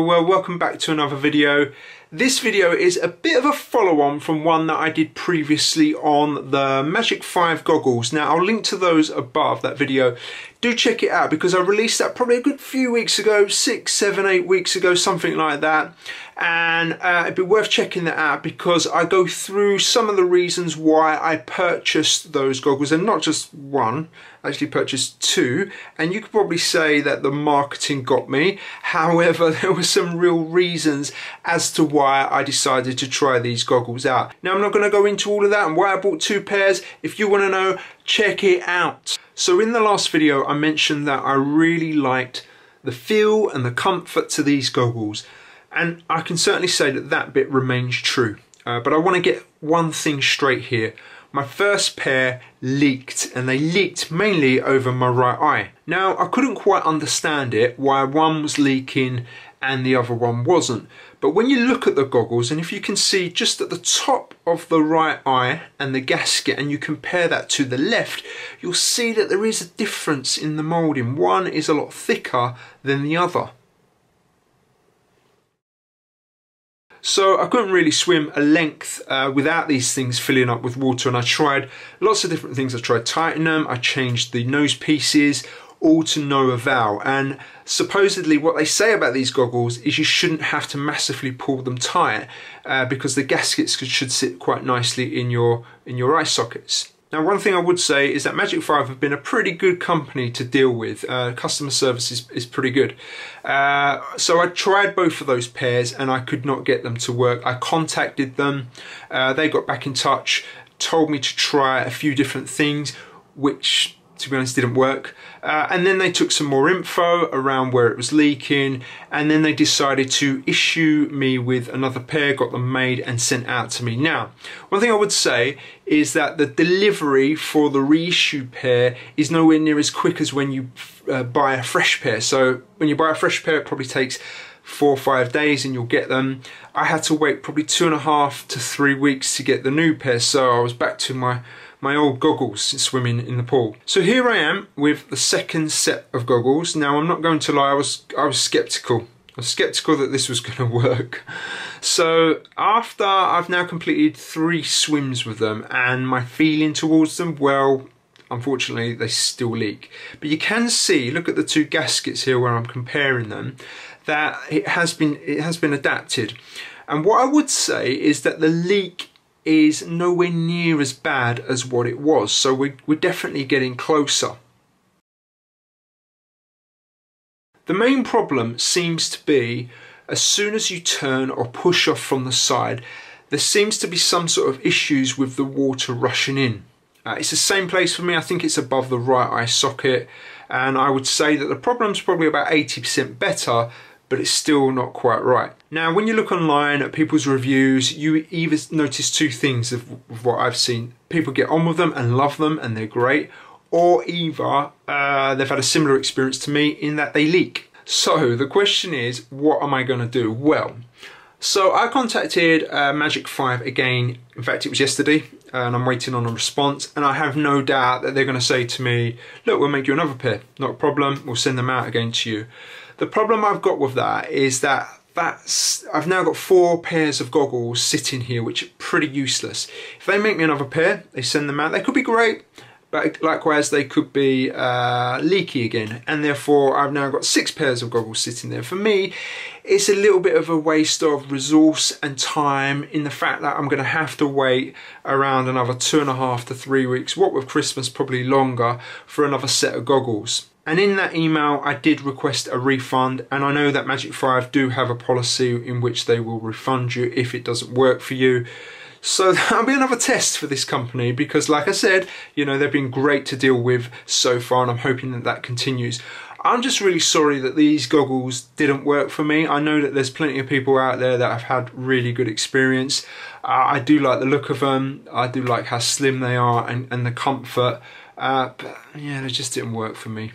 welcome back to another video. This video is a bit of a follow-on from one that I did previously on the Magic 5 goggles. Now I'll link to those above that video. Do check it out because I released that probably a good few weeks ago, 6, 7, 8 weeks ago, something like that. And it'd be worth checking that out because I go through some of the reasons why I purchased those goggles, and not just one, I actually purchased two. And you could probably say that the marketing got me. However, there were some real reasons as to why I decided to try these goggles out. Now I'm not going to go into all of that and why I bought two pairs. If you want to know, check it out. So in the last video I mentioned that I really liked the feel and the comfort to these goggles, and I can certainly say that that bit remains true. But I want to get one thing straight here. My first pair leaked, and they leaked mainly over my right eye. Now I couldn't quite understand it, why one was leaking and the other one wasn't. But when you look at the goggles, and if you can see just at the top of the right eye and the gasket, and you compare that to the left, you'll see that there is a difference in the moulding. One is a lot thicker than the other. So I couldn't really swim a length without these things filling up with water, and I tried lots of different things. I tried tightening them, I changed the nose pieces, all to no avail. And supposedly what they say about these goggles is you shouldn't have to massively pull them tight because the gaskets should sit quite nicely in your eye sockets. Now one thing I would say is that Magic 5 have been a pretty good company to deal with. Customer service is pretty good. So I tried both of those pairs and I could not get them to work. I contacted them, they got back in touch, told me to try a few different things, which to be honest didn't work. And then they took some more info around where it was leaking, and then they decided to issue me with another pair, got them made and sent out to me. Now, one thing I would say is that the delivery for the reissue pair is nowhere near as quick as when you buy a fresh pair. So when you buy a fresh pair, it probably takes 4 or 5 days and you'll get them. I had to wait probably 2.5 to 3 weeks to get the new pair, so I was back to my old goggles swimming in the pool. So here I am with the second set of goggles. Now I'm not going to lie, I was skeptical. I was skeptical that this was going to work. So after I've now completed 3 swims with them, and my feeling towards them, well, unfortunately they still leak. But you can see, look at the 2 gaskets here where I'm comparing them, that it has been adapted. And what I would say is that the leak is nowhere near as bad as what it was, so we're definitely getting closer. The main problem seems to be as soon as you turn or push off from the side, there seems to be some sort of issues with the water rushing in. It's the same place for me. I think it's above the right eye socket, and I would say that the problem's probably about 80% better, but it's still not quite right. Now when you look online at people's reviews, you either notice 2 things of what I've seen. People get on with them and love them and they're great, or either they've had a similar experience to me in that they leak. So the question is, what am I going to do? Well, so I contacted Magic 5 again, in fact it was yesterday, and I'm waiting on a response, and I have no doubt that they're going to say to me, look, we'll make you another pair, not a problem, we'll send them out again to you. The problem I've got with that is that I've now got 4 pairs of goggles sitting here, which are pretty useless. If they make me another pair, they send them out, they could be great, but likewise they could be leaky again, and therefore I've now got 6 pairs of goggles sitting there. For me, it's a little bit of a waste of resource and time in the fact that I'm going to have to wait around another 2.5 to 3 weeks, what with Christmas probably longer, for another set of goggles. And in that email I did request a refund, and I know that Magic 5 do have a policy in which they will refund you if it doesn't work for you. So that'll be another test for this company, because like I said, you know, they've been great to deal with so far, and I'm hoping that that continues. I'm just really sorry that these goggles didn't work for me. I know that there's plenty of people out there that have had really good experience. I do like the look of them, I do like how slim they are and the comfort, but yeah, they just didn't work for me.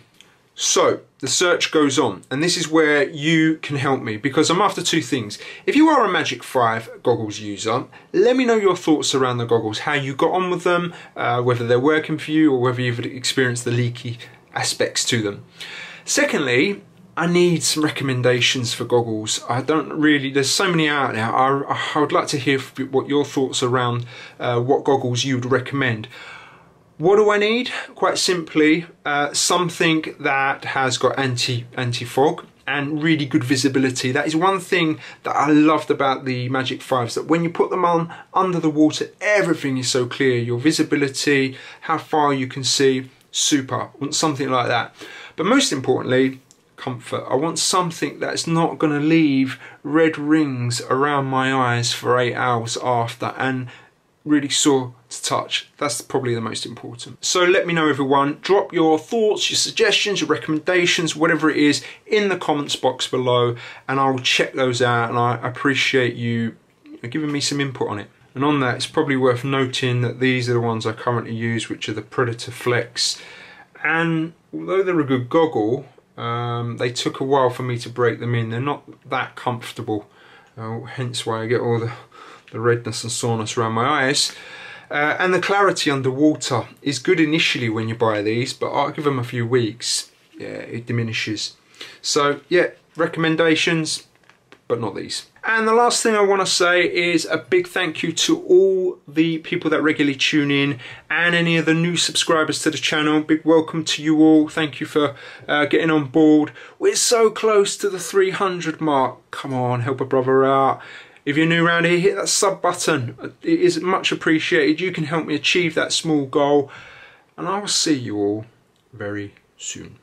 So the search goes on, and this is where you can help me, because I'm after 2 things. If you are a Magic 5 goggles user, let me know your thoughts around the goggles, how you got on with them, whether they're working for you or whether you've experienced the leaky aspects to them. Secondly, I need some recommendations for goggles. I don't really, there's so many out there. I would like to hear what your thoughts around what goggles you would recommend. What do I need? Quite simply, something that has got anti-fog and really good visibility. That is one thing that I loved about the Magic 5s, that when you put them on under the water, everything is so clear. Your visibility, how far you can see, super. I want something like that. But most importantly, comfort. I want something that's not going to leave red rings around my eyes for 8 hours after and really sore to touch. That's probably the most important. So let me know, everyone. Drop your thoughts, your suggestions, your recommendations, whatever it is, in the comments box below, and I'll check those out, and I appreciate you giving me some input on it. And on that, it's probably worth noting that these are the ones I currently use, which are the Predator Flex. And although they're a good goggle, they took a while for me to break them in. They're not that comfortable, hence why I get all the redness and soreness around my eyes. And the clarity underwater is good initially when you buy these, but I'll give them a few weeks, yeah, it diminishes. So yeah, recommendations, but not these. And the last thing I want to say is a big thank you to all the people that regularly tune in and any of the new subscribers to the channel. Big welcome to you all. Thank you for getting on board. We're so close to the 300 mark. Come on, help a brother out. If you're new around here, hit that sub button. It is much appreciated. You can help me achieve that small goal. And I will see you all very soon.